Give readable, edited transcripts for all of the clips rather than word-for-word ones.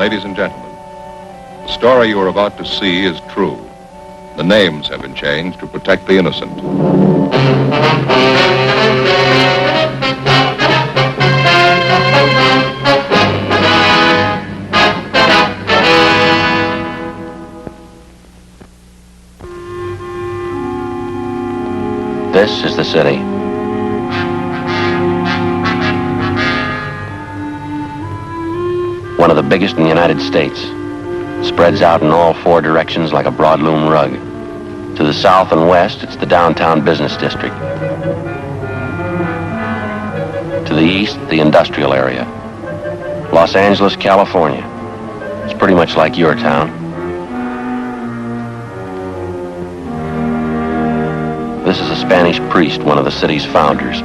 Ladies and gentlemen, the story you are about to see is true. The names have been changed to protect the innocent. This is the city. One of the biggest in the United States. Spreads out in all four directions like a broadloom rug. To the south and west, it's the downtown business district. To the east, the industrial area. Los Angeles, California. It's pretty much like your town. This is a Spanish priest, one of the city's founders.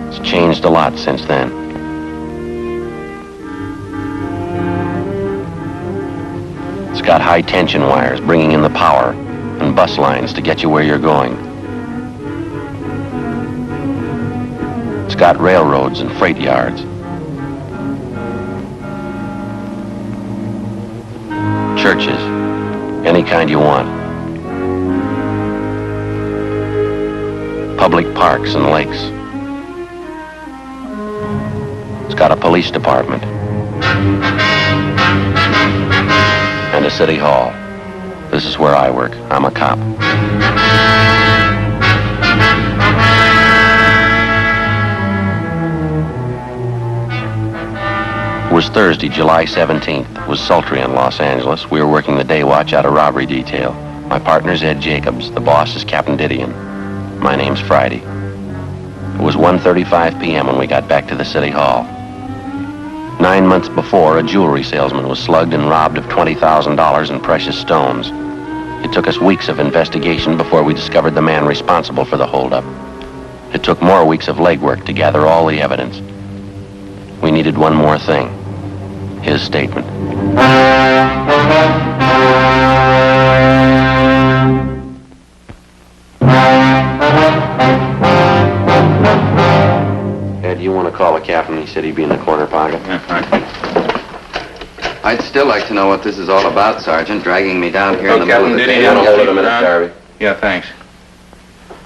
It's changed a lot since then. It's got high-tension wires bringing in the power and bus lines to get you where you're going. It's got railroads and freight yards. Churches, any kind you want. Public parks and lakes. It's got a police department. And a city hall. This is where I work. I'm a cop. It was Thursday, July 17th. It was sultry in Los Angeles. We were working the day watch out of robbery detail. My partner's Ed Jacobs. The boss is Captain Didion. My name's Friday. It was 1:35 p.m. when we got back to the city hall. 9 months before, a jewelry salesman was slugged and robbed of $20,000 in precious stones. It took us weeks of investigation before we discovered the man responsible for the holdup. It took more weeks of legwork to gather all the evidence. We needed one more thing. His statement. Ed, you want to call the captain? He said he'd be in the corner pocket. Yeah, fine. I'd still like to know what this is all about, Sergeant, dragging me down here in the Captain, middle of the did he day. handle Hold it a keep minute, around? Garvey. Yeah, thanks.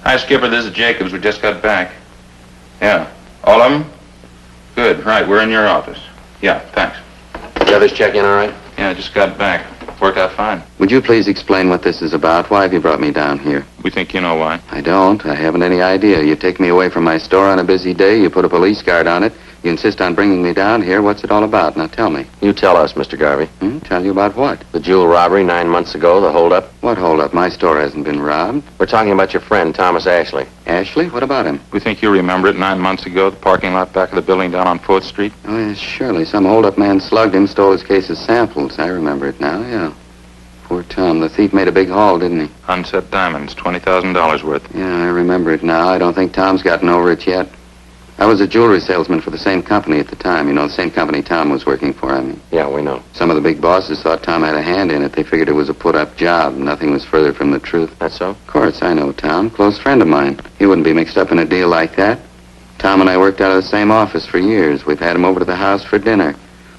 Hi, Skipper. This is Jacobs. We just got back. Yeah. All of them? Good. Right. We're in your office. Yeah, thanks. The others check in all right? Yeah, just got back. Worked out fine. Would you please explain what this is about? Why have you brought me down here? We think you know why. I don't. I haven't any idea. You take me away from my store on a busy day, you put a police guard on it, you insist on bringing me down here. What's it all about? Now tell me. You tell us, Mr. Garvey. Tell you about what? The jewel robbery 9 months ago, the holdup. What holdup? My store hasn't been robbed. We're talking about your friend, Thomas Ashley. Ashley? What about him? We think you remember it 9 months ago, the parking lot back of the building down on 4th Street. Oh, yes, surely. Some holdup man slugged him, stole his case of samples. I remember it now, yeah. Poor Tom. The thief made a big haul, didn't he? Unset diamonds, $20,000 worth. Yeah, I remember it now. I don't think Tom's gotten over it yet. I was a jewelry salesman for the same company at the time. You know, the same company Tom was working for, I mean. Yeah, we know. Some of the big bosses thought Tom had a hand in it. They figured it was a put-up job. Nothing was further from the truth. That's so? Of course, I know Tom. Close friend of mine. He wouldn't be mixed up in a deal like that. Tom and I worked out of the same office for years. We've had him over to the house for dinner.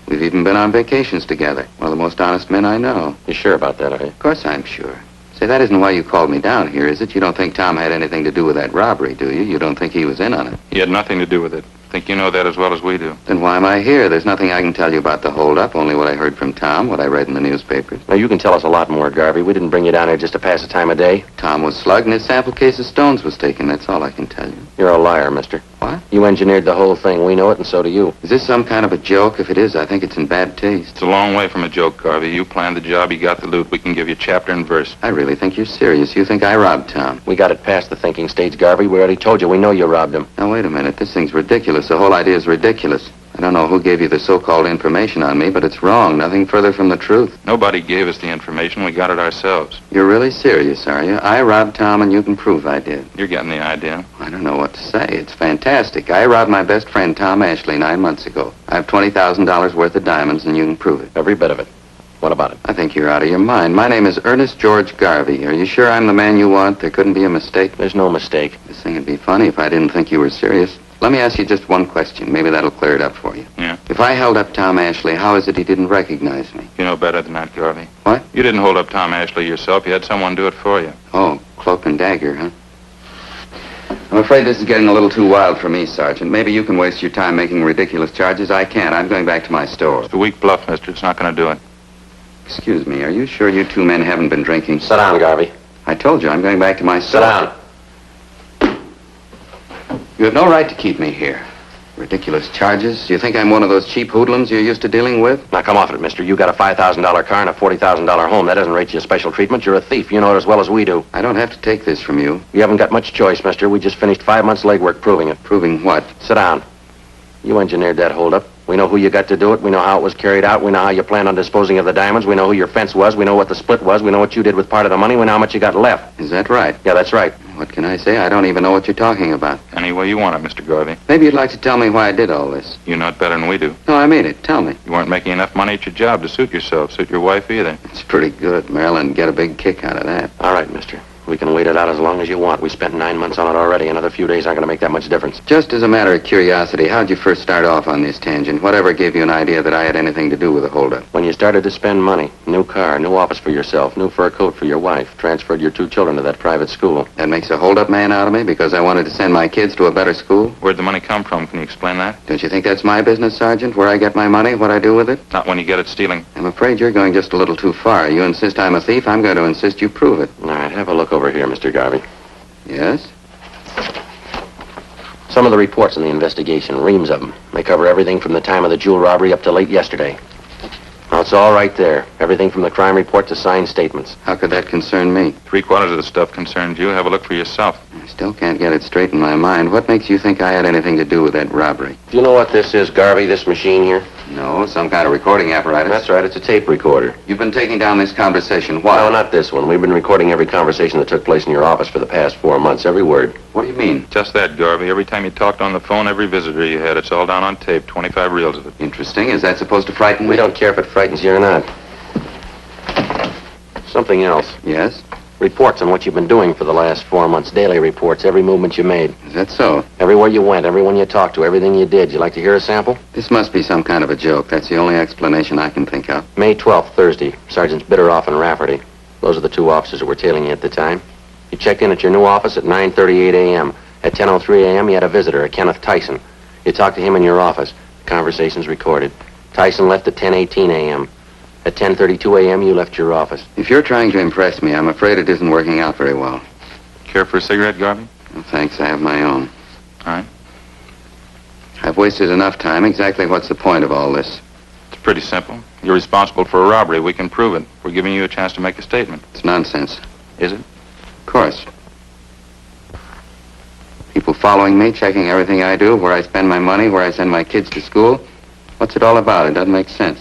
We've even been on vacations together. One of the most honest men I know. You sure about that, are you? Of course I'm sure. Say, that isn't why you called me down here, is it? You don't think Tom had anything to do with that robbery, do you? You don't think he was in on it? He had nothing to do with it. Think you know that as well as we do. Then why am I here? There's nothing I can tell you about the holdup, only what I heard from Tom, what I read in the newspapers. Now, you can tell us a lot more, Garvey. We didn't bring you down here just to pass the time of day. Tom was slugged and his sample case of stones was taken. That's all I can tell you. You're a liar, mister. What? You engineered the whole thing. We know it, and so do you. Is this some kind of a joke? If it is, I think it's in bad taste. It's a long way from a joke, Garvey. You planned the job, you got the loot. We can give you chapter and verse. I really think you're serious. You think I robbed Tom? We got it past the thinking stage, Garvey. We already told you. We know you robbed him. Now, wait a minute. This thing's ridiculous. The whole idea is ridiculous. I don't know who gave you the so-called information on me, but it's wrong. Nothing further from the truth. Nobody gave us the information. We got it ourselves. You're really serious, are you? I robbed Tom, and you can prove I did. You're getting the idea. I don't know what to say. It's fantastic. I robbed my best friend, Tom Ashley, 9 months ago. I have $20,000 worth of diamonds, and you can prove it. Every bit of it. What about it? I think you're out of your mind. My name is Ernest George Garvey. Are you sure I'm the man you want? There couldn't be a mistake. There's no mistake. This thing would be funny if I didn't think you were serious. Let me ask you just one question. Maybe that'll clear it up for you. Yeah. If I held up Tom Ashley, how is it he didn't recognize me? You know better than that, Garvey. What? You didn't hold up Tom Ashley yourself. You had someone do it for you. Oh, cloak and dagger, huh? I'm afraid this is getting a little too wild for me, Sergeant. Maybe you can waste your time making ridiculous charges. I can't. I'm going back to my store. It's a weak bluff, mister. It's not going to do it. Excuse me, are you sure you two men haven't been drinking? Sit down, Garvey. I told you, I'm going back to my Sit store. down. You have no right to keep me here. Ridiculous charges. You think I'm one of those cheap hoodlums you're used to dealing with? Now, come off it, mister. You got a $5,000 car and a $40,000 home. That doesn't rate you special treatment. You're a thief. You know it as well as we do. I don't have to take this from you. You haven't got much choice, mister. We just finished 5 months legwork proving it. Proving what? Sit down. You engineered that holdup. We know who you got to do it. We know how it was carried out. We know how you planned on disposing of the diamonds. We know who your fence was. We know what the split was. We know what you did with part of the money. We know how much you got left. Is that right? Yeah, that's right. What can I say? I don't even know what you're talking about. Any way you want it, Mr. Garvey. Maybe you'd like to tell me why I did all this. You know it better than we do. No, I mean it. Tell me. You weren't making enough money at your job to suit yourself, suit your wife either. It's pretty good. Marilyn get a big kick out of that. All right, mister. We can wait it out as long as you want. We spent 9 months on it already. Another few days aren't going to make that much difference. Just as a matter of curiosity, how'd you first start off on this tangent? Whatever gave you an idea that I had anything to do with the holdup? When you started to spend money, new car, new office for yourself, new fur coat for your wife, transferred your 2 children to that private school. That makes a holdup man out of me because I wanted to send my kids to a better school? Where'd the money come from? Can you explain that? Don't you think that's my business, Sergeant? Where I get my money, what I do with it? Not when you get it stealing. I'm afraid you're going just a little too far. You insist I'm a thief, I'm going to insist you prove it. All right, have a look over here, Mr. Garvey. Yes? Some of the reports in the investigation, reams of them. They cover everything from the time of the jewel robbery up to late yesterday. Now, it's all right there. Everything from the crime report to signed statements. How could that concern me? 3/4 of the stuff concerns you. Have a look for yourself. I still can't get it straight in my mind. What makes you think I had anything to do with that robbery? Do you know what this is, Garvey, this machine here? No, some kind of recording apparatus. That's right, it's a tape recorder. You've been taking down this conversation. Why? No, not this one. We've been recording every conversation that took place in your office for the past 4 months, every word. What do you mean? Just that, Garvey. Every time you talked on the phone, every visitor you had, it's all down on tape. 25 reels of it. Interesting. Is that supposed to frighten me? We don't care if it frightens you or not. Something else. Yes? Reports on what you've been doing for the last 4 months. Daily reports, every movement you made. Is that so? Everywhere you went, everyone you talked to, everything you did. You like to hear a sample? This must be some kind of a joke. That's the only explanation I can think of. May 12th, Thursday. Sergeants Bitteroff and Rafferty. Those are the 2 officers that were tailing you at the time. You checked in at your new office at 9:38 a.m. At 10:03 a.m., you had a visitor, a Kenneth Tyson. You talked to him in your office. The conversation's recorded. Tyson left at 10:18 a.m. At 10:32 a.m., you left your office. If you're trying to impress me, I'm afraid it isn't working out very well. Care for a cigarette, Garvey? Well, thanks, I have my own. All right. I've wasted enough time. Exactly what's the point of all this? It's pretty simple. You're responsible for a robbery. We can prove it. We're giving you a chance to make a statement. It's nonsense. Is it? Of course. People following me, checking everything I do, where I spend my money, where I send my kids to school. What's it all about? It doesn't make sense.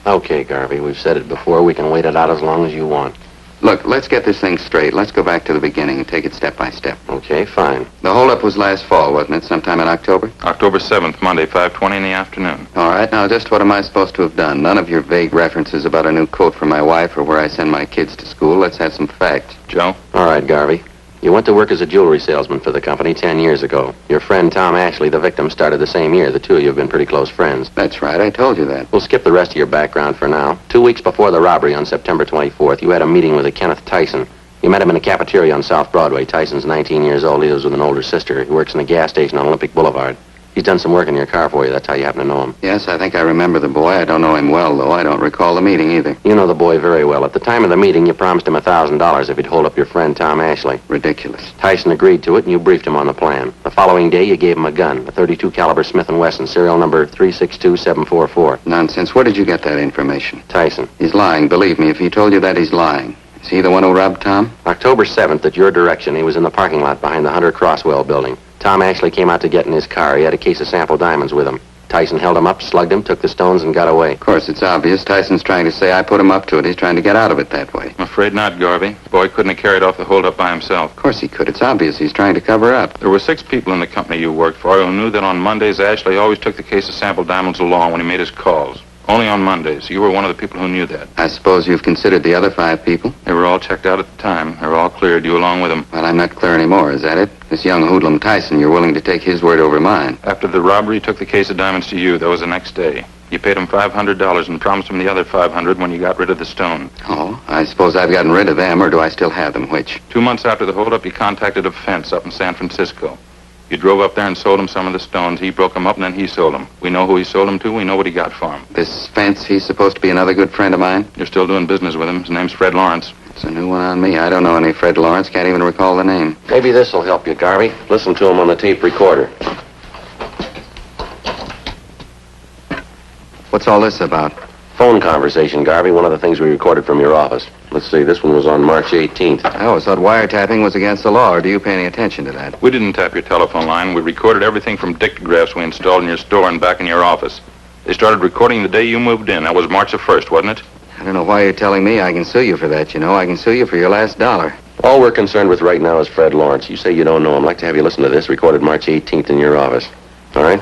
Okay, Garvey, we've said it before. We can wait it out as long as you want. Look, let's get this thing straight. Let's go back to the beginning and take it step by step. Okay, fine. The holdup was last fall, wasn't it? Sometime in October? October 7th, Monday, 5:20 in the afternoon. All right, now just what am I supposed to have done? None of your vague references about a new coat for my wife or where I send my kids to school. Let's have some facts. Joe? All right, Garvey. You went to work as a jewelry salesman for the company 10 years ago. Your friend Tom Ashley, the victim, started the same year. The 2 of you have been pretty close friends. That's right, I told you that. We'll skip the rest of your background for now. 2 weeks before the robbery on September 24th, you had a meeting with a Kenneth Tyson. You met him in a cafeteria on South Broadway. Tyson's 19 years old. He lives with an older sister. He works in a gas station on Olympic Boulevard. He's done some work in your car for you. That's how you happen to know him. Yes, I think I remember the boy. I don't know him well, though. I don't recall the meeting either. You know the boy very well. At the time of the meeting, you promised him $1,000 if he'd hold up your friend Tom Ashley. Ridiculous. Tyson agreed to it, and you briefed him on the plan. The following day, you gave him a gun, a .32 caliber Smith & Wesson, serial number 362744. Nonsense. Where did you get that information? Tyson. He's lying. Believe me, if he told you that, he's lying. Is he the one who robbed Tom? October 7th, at your direction, he was in the parking lot behind the Hunter Crosswell building. Tom Ashley came out to get in his car. He had a case of sample diamonds with him. Tyson held him up, slugged him, took the stones, and got away. Of course, it's obvious. Tyson's trying to say I put him up to it. He's trying to get out of it that way. I'm afraid not, Garvey. The boy couldn't have carried off the holdup by himself. Of course he could. It's obvious he's trying to cover up. There were 6 people in the company you worked for who knew that on Mondays, Ashley always took the case of sample diamonds along when he made his calls. Only on Mondays. You were one of the people who knew that. I suppose you've considered the other 5 people? They were all checked out at the time. They were all cleared, you along with them. Well, I'm not clear anymore. Is that it? This young hoodlum Tyson, you're willing to take his word over mine. After the robbery, he took the case of diamonds to you. That was the next day. You paid him $500 and promised him the other $500 when you got rid of the stone. Oh, I suppose I've gotten rid of them, or do I still have them? Which? 2 months after the holdup, you contacted a fence up in San Francisco. You drove up there and sold him some of the stones. He broke them up, and then he sold them. We know who he sold them to. We know what he got for them. This Fence, he's supposed to be another good friend of mine? You're still doing business with him. His name's Fred Lawrence. It's a new one on me. I don't know any Fred Lawrence. Can't even recall the name. Maybe this'll help you, Garvey. Listen to him on the tape recorder. What's all this about? Phone conversation, Garvey. One of the things we recorded from your office. Let's see, this one was on March 18th. I always thought wiretapping was against the law, or do you pay any attention to that? We didn't tap your telephone line. We recorded everything from dictagraphs we installed in your store and back in your office. They started recording the day you moved in. That was March the 1st, wasn't it? I don't know why you're telling me. I can sue you for that, you know. I can sue you for your last dollar. All we're concerned with right now is Fred Lawrence. You say you don't know him. I'd like to have you listen to this, recorded March 18th in your office. All right?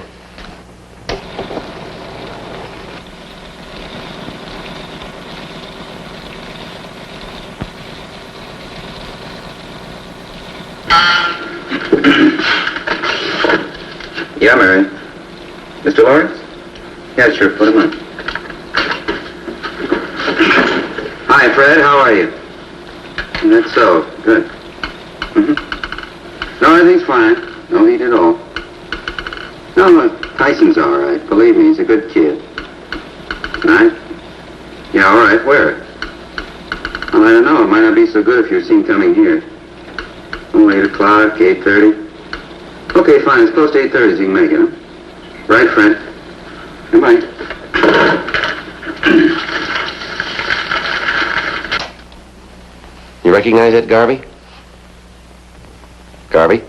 Yeah, Mary. Mr. Lawrence? Yeah, sure. Put him on. Hi, Fred. How are you? That's so. Good. No, everything's fine. No heat at all. No, Tyson's all right. Believe me, he's a good kid. Right? Yeah, all right. Where? Well, I don't know. It might not be so good if you're seen coming here. Oh, 8 o'clock, 8:30. Okay, fine. It's close to 8:30, so you can make it, huh? Right, Fred? Goodbye. You recognize it, Garvey? Garvey?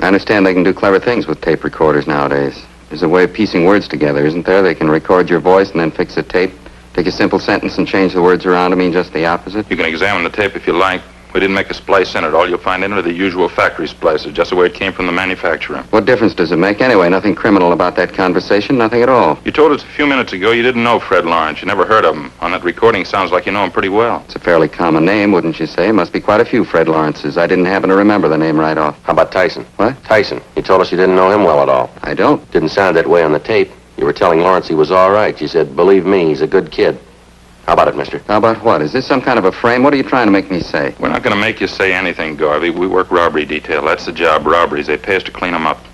I understand they can do clever things with tape recorders nowadays. There's a way of piecing words together, isn't there? They can record your voice and then fix a tape, take a simple sentence and change the words around to mean just the opposite. You can examine the tape if you like. We didn't make a splice in it. All you'll find in it are the usual factory splices, just the way it came from the manufacturer. What difference does it make anyway? Nothing criminal about that conversation, nothing at all. You told us a few minutes ago you didn't know Fred Lawrence. You never heard of him. On that recording, sounds like you know him pretty well. It's a fairly common name, wouldn't you say? Must be quite a few Fred Lawrences. I didn't happen to remember the name right off. How about Tyson? What? Tyson. You told us you didn't know him well at all. I don't. Didn't sound that way on the tape. You were telling Lawrence he was all right. You said, believe me, he's a good kid. How about it, mister? How about what? Is this some kind of a frame? What are you trying to make me say? We're not going to make you say anything, Garvey. We work robbery detail. That's the job, robberies. They pay us to clean them up.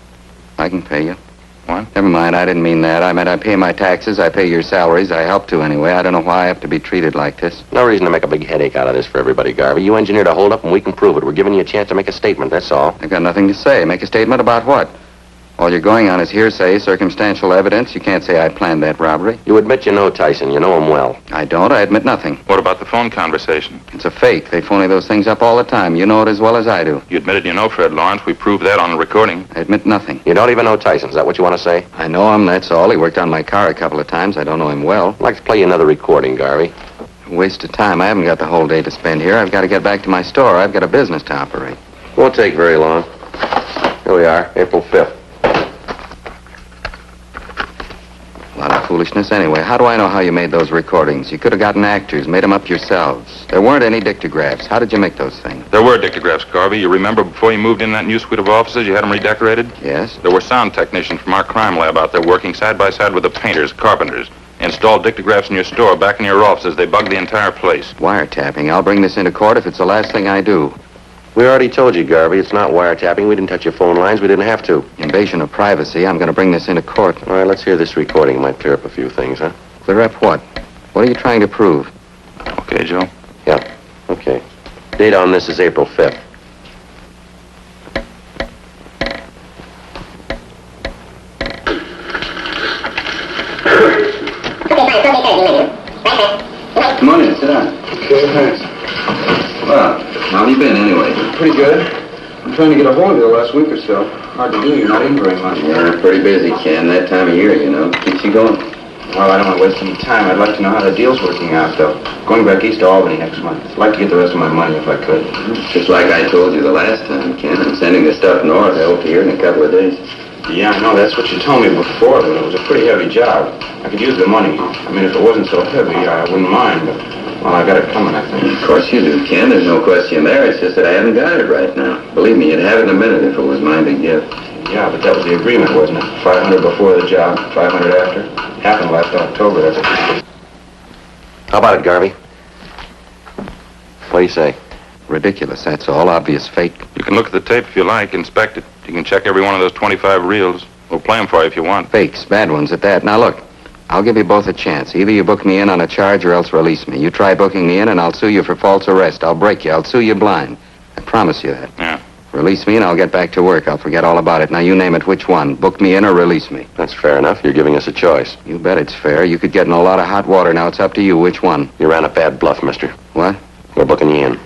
I can pay you. What? Never mind, I didn't mean that. I meant I pay my taxes, I pay your salaries, I help to anyway. I don't know why I have to be treated like this. No reason to make a big headache out of this for everybody, Garvey. You engineered a holdup, and we can prove it. We're giving you a chance to make a statement, that's all. I've got nothing to say. Make a statement about what? All you're going on is hearsay, circumstantial evidence. You can't say I planned that robbery. You admit you know Tyson. You know him well. I don't. I admit nothing. What about the phone conversation? It's a fake. They phony those things up all the time. You know it as well as I do. You admitted you know Fred Lawrence. We proved that on the recording. I admit nothing. You don't even know Tyson. Is that what you want to say? I know him, that's all. He worked on my car a couple of times. I don't know him well. I'd like to play you another recording, Garvey. Waste of time. I haven't got the whole day to spend here. I've got to get back to my store. I've got a business to operate. Won't take very long. Here we are, April 5th. A lot of foolishness anyway. How do I know how you made those recordings? You could have gotten actors, made them up yourselves. There weren't any dictagraphs. How did you make those things? There were dictagraphs, Garvey. You remember before you moved in that new suite of offices, you had them redecorated? Yes. There were sound technicians from our crime lab out there working side by side with the painters, carpenters. They installed dictagraphs in your store, back in your offices. They bugged the entire place. Wiretapping. I'll bring this into court if it's the last thing I do. We already told you, Garvey, it's not wiretapping. We didn't touch your phone lines. We didn't have to. Invasion of privacy. I'm going to bring this into court. All right, let's hear this recording. It might clear up a few things, huh? Clear up what? What are you trying to prove? Okay, Joe? Yeah, okay. Date on this is April 5th. Come on in, sit down. Okay, thanks. Well, how have you been anyway? Pretty good. I'm trying to get a hold of you the last week or so. Hard to do. You're not in very much. Yeah, pretty busy, Ken. That time of year, you know. Keeps you going. Well, I don't want to waste any time. I'd like to know how the deal's working out, though. Going back east to Albany next month. I'd like to get the rest of my money if I could. Just like I told you the last time, Ken. I'm sending the stuff north. I hope to hear in a couple of days. Yeah, I know. That's what you told me before, but it was a pretty heavy job. I could use the money. I mean, if it wasn't so heavy, I wouldn't mind, but Well, I got it coming, I think. Of course you do, Ken. There's no question there. It's just that I haven't got it right now. Believe me, you'd have it in a minute if it was mine to give. Yeah, but that was the agreement, wasn't it? 500 before the job, 500 after. Happened last October. That's a... How about it, Garvey? What do you say? Ridiculous, that's all. Obvious fake. You can look at the tape if you like, inspect it. You can check every one of those 25 reels. We'll play them for you if you want. Fakes, bad ones at that. Now look, I'll give you both a chance. Either you book me in on a charge or else release me. You try booking me in and I'll sue you for false arrest. I'll break you. I'll sue you blind. I promise you that. Yeah. Release me and I'll get back to work. I'll forget all about it. Now you name it, which one? Book me in or release me. That's fair enough. You're giving us a choice. You bet it's fair. You could get in a lot of hot water. Now it's up to you. Which one? You ran a bad bluff, mister. What? We're booking you in.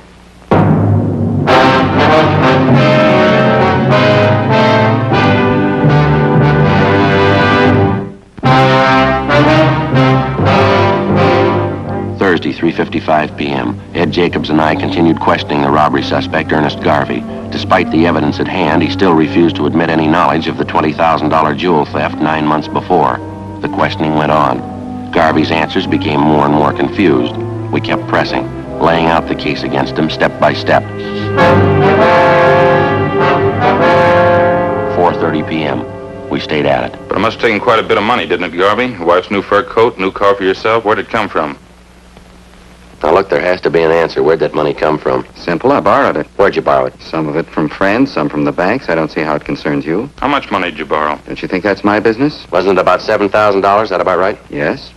Thursday, 3:55 p.m. Ed Jacobs and I continued questioning the robbery suspect, Ernest Garvey. Despite the evidence at hand, he still refused to admit any knowledge of the $20,000 jewel theft 9 months before. The questioning went on. Garvey's answers became more and more confused. We kept pressing, laying out the case against him step by step. 4:30 p.m. We stayed at it. But it must have taken quite a bit of money, didn't it, Garvey? Your wife's new fur coat, new car for yourself. Where'd it come from? Now, look, there has to be an answer. Where'd that money come from? Simple. I borrowed it. Where'd you borrow it? Some of it from friends, some from the banks. I don't see how it concerns you. How much money did you borrow? Don't you think that's my business? Wasn't it about $7,000? That about right? Yes.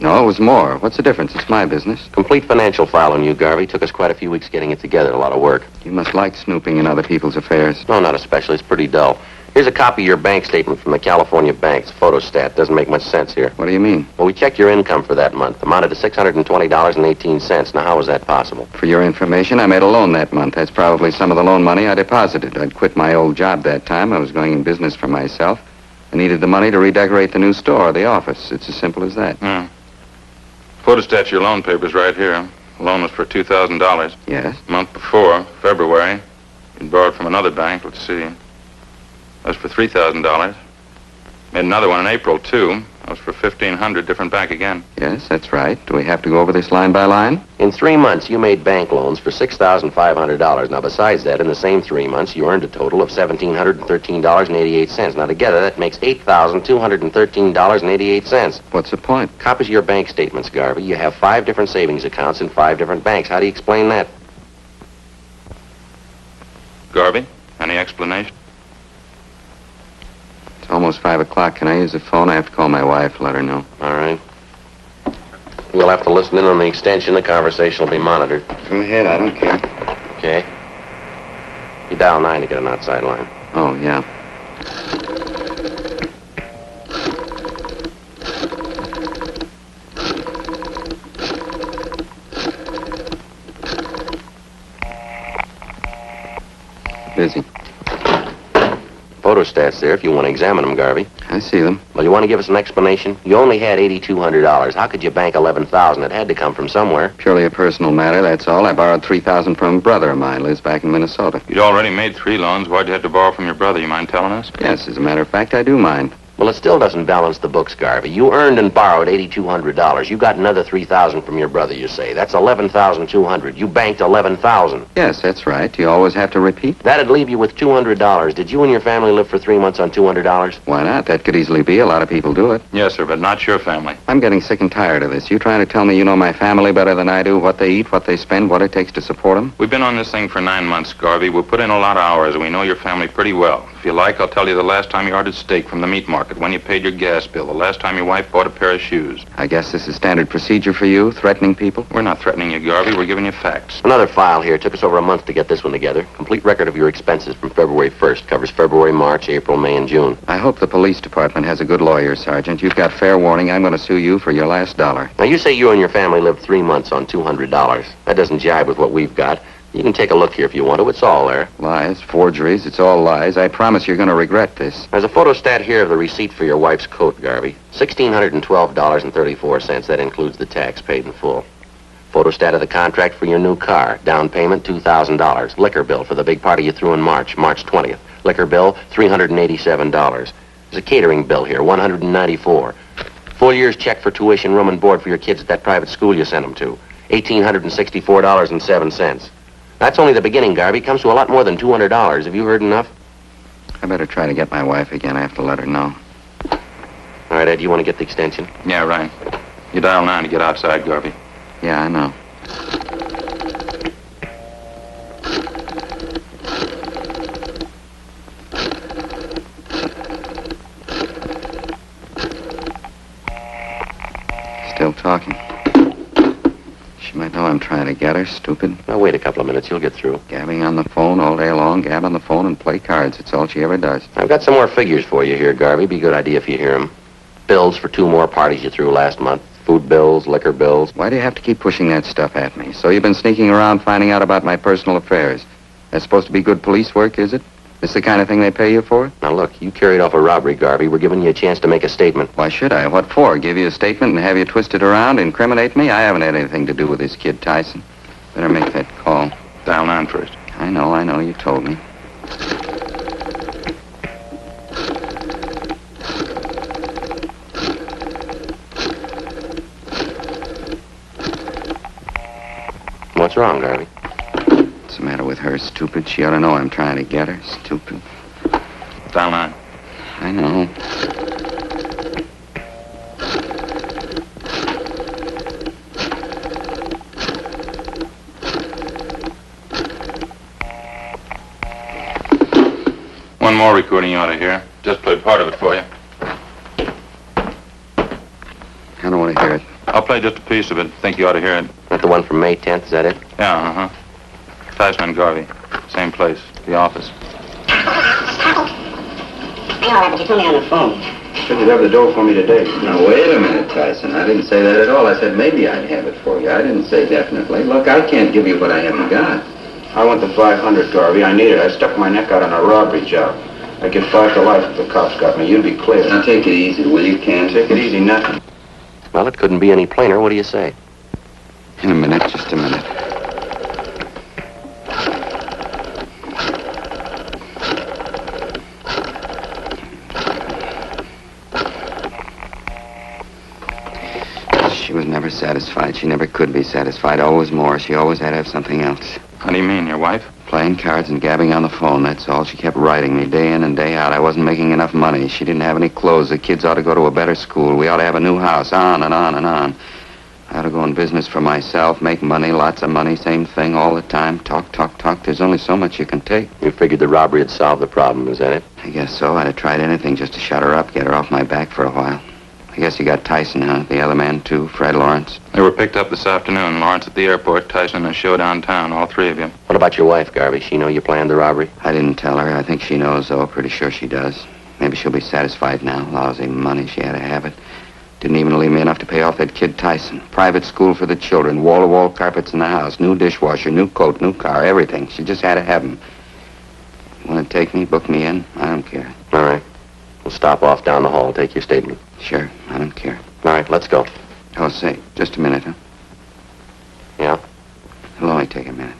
No, it was more. What's the difference? It's my business. Complete financial file on you, Garvey. Took us quite a few weeks getting it together. A lot of work. You must like snooping in other people's affairs. No, not especially. It's pretty dull. Here's a copy of your bank statement from the California banks. Photostat. Doesn't make much sense here. What do you mean? Well, we checked your income for that month. Amounted to $620.18. Now, how was that possible? For your information, I made a loan that month. That's probably some of the loan money I deposited. I'd quit my old job that time. I was going in business for myself. I needed the money to redecorate the new store, the office. It's as simple as that. Photostat your loan papers right here. The loan was for $2,000. Yes? A month before, February, you'd borrowed from another bank. Let's see. That was for $3,000. Made another one in April, too. That was for $1,500, different bank again. Yes, that's right. Do we have to go over this line by line? In 3 months, you made bank loans for $6,500. Now, besides that, in the same 3 months, you earned a total of $1,713.88. Now, together, that makes $8,213.88. What's the point? Copies of your bank statements, Garvey. You have 5 different savings accounts in 5 different banks. How do you explain that? Garvey, any explanation? It's almost 5 o'clock. Can I use the phone? I have to call my wife, let her know. All right. We'll have to listen in on the extension. The conversation will be monitored. Go ahead, I don't care. Okay. You dial 9 to get an outside line. Oh, yeah. Busy. Photostats there if you want to examine them, Garvey. I see them. Well, you want to give us an explanation? You only had $8,200. How could you bank $11,000? It had to come from somewhere. Purely a personal matter, that's all. I borrowed $3,000 from a brother of mine, lives back in Minnesota. You'd already made 3 loans. Why'd you have to borrow from your brother? You mind telling us? Yes, as a matter of fact, I do mind. Well, it still doesn't balance the books, Garvey. You earned and borrowed $8,200. You got another $3,000 from your brother, you say. That's $11,200. You banked $11,000. Yes, that's right. Do you always have to repeat? That'd leave you with $200. Did you and your family live for 3 months on $200? Why not? That could easily be. A lot of people do it. Yes, sir, but not your family. I'm getting sick and tired of this. You trying to tell me you know my family better than I do, what they eat, what they spend, what it takes to support them? We've been on this thing for 9 months, Garvey. We've put in a lot of hours, and we know your family pretty well. If you like, I'll tell you the last time you ordered steak from the meat market, when you paid your gas bill, the last time your wife bought a pair of shoes. I guess this is standard procedure for you, threatening people? We're not threatening you, Garvey. We're giving you facts. Another file here. Took us over a month to get this one together. Complete record of your expenses from February 1st. Covers February, March, April, May, and June. I hope the police department has a good lawyer, Sergeant. You've got fair warning. I'm going to sue you for your last dollar. Now, you say you and your family lived 3 months on $200. That doesn't jibe with what we've got. You can take a look here if you want to. It's all there. Lies, forgeries, it's all lies. I promise you're going to regret this. There's a photostat here of the receipt for your wife's coat, Garvey. $1,612.34. That includes the tax paid in full. Photostat of the contract for your new car. Down payment, $2,000. Liquor bill for the big party you threw in March 20th. Liquor bill, $387. There's a catering bill here, $194. Full year's check for tuition, room, and board for your kids at that private school you sent them to. $1,864.07. That's only the beginning, Garvey. Comes to a lot more than $200. Have you heard enough? I better try to get my wife again. I have to let her know. All right, Ed, you want to get the extension? Yeah, right. You dial 9 to get outside, Garvey. Yeah, I know. Still talking. She might know I'm trying to get her, stupid. Now, wait a couple of minutes. You'll get through. Gabbing on the phone all day long, gab on the phone and play cards. It's all she ever does. I've got some more figures for you here, Garvey. Be a good idea if you hear them. Bills for 2 more parties you threw last month. Food bills, liquor bills. Why do you have to keep pushing that stuff at me? So you've been sneaking around finding out about my personal affairs. That's supposed to be good police work, is it? This the kind of thing they pay you for? Now, look, you carried off a robbery, Garvey. We're giving you a chance to make a statement. Why should I? What for? Give you a statement and have you twist it around, incriminate me? I haven't had anything to do with this kid, Tyson. Better make that call. Dial 9 first. I know, you told me. What's wrong, Garvey? What's the matter with her, stupid? She ought to know I'm trying to get her, stupid. Dial 9. I know. One more recording you ought to hear. Just played part of it for you. I don't want to hear it. I'll play just a piece of it. Think you ought to hear it. Not the one from May 10th, is that it? Yeah, uh-huh. Tyson and Garvey. Same place. The office. You told me on the phone. Said you'd have the dough for me today. Now, wait a minute, Tyson. I didn't say that at all. I said maybe I'd have it for you. I didn't say definitely. Look, I can't give you what I haven't got. I want the 500, Garvey. I need it. I stuck my neck out on a robbery job. I'd get 5 to life if the cops got me. You'd be clear. Now, take it easy, will you, Ken? Take it easy, nothing. Well, it couldn't be any plainer. What do you say? In a minute, just a minute. She was never satisfied. She never could be satisfied. Always more. She always had to have something else. How do you mean, your wife? Playing cards and gabbing on the phone, that's all. She kept writing me day in and day out. I wasn't making enough money. She didn't have any clothes. The kids ought to go to a better school. We ought to have a new house. On and on and on. I ought to go in business for myself, make money, lots of money, same thing all the time. Talk, talk, talk. There's only so much you can take. You figured the robbery had solved the problem, is that it? I guess so. I'd have tried anything just to shut her up, get her off my back for a while. I guess you got Tyson, huh? The other man, too, Fred Lawrence. They were picked up this afternoon. Lawrence at the airport, Tyson in a show downtown, all 3 of you. What about your wife, Garvey? She know you planned the robbery? I didn't tell her. I think she knows, though. Pretty sure she does. Maybe she'll be satisfied now. Lousy money. She had to have it. Didn't even leave me enough to pay off that kid Tyson. Private school for the children. Wall-to-wall carpets in the house. New dishwasher, new coat, new car, everything. She just had to have them. You want to take me, book me in? I don't care. All right. We'll stop off down the hall, take your statement. Sure, I don't care. All right, let's go. Oh, say, just a minute, huh? Yeah? It'll only take a minute.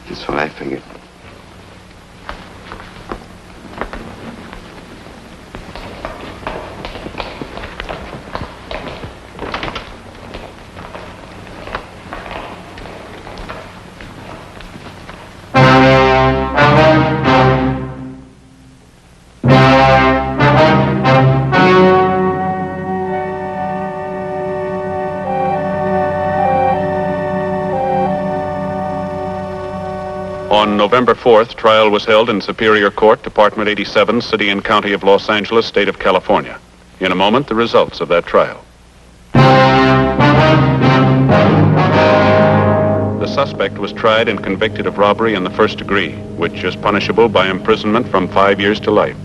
That's what I figured. On November 4th, trial was held in Superior Court, Department 87, City and County of Los Angeles, State of California. In a moment, the results of that trial. The suspect was tried and convicted of robbery in the first degree, which is punishable by imprisonment from 5 years to life.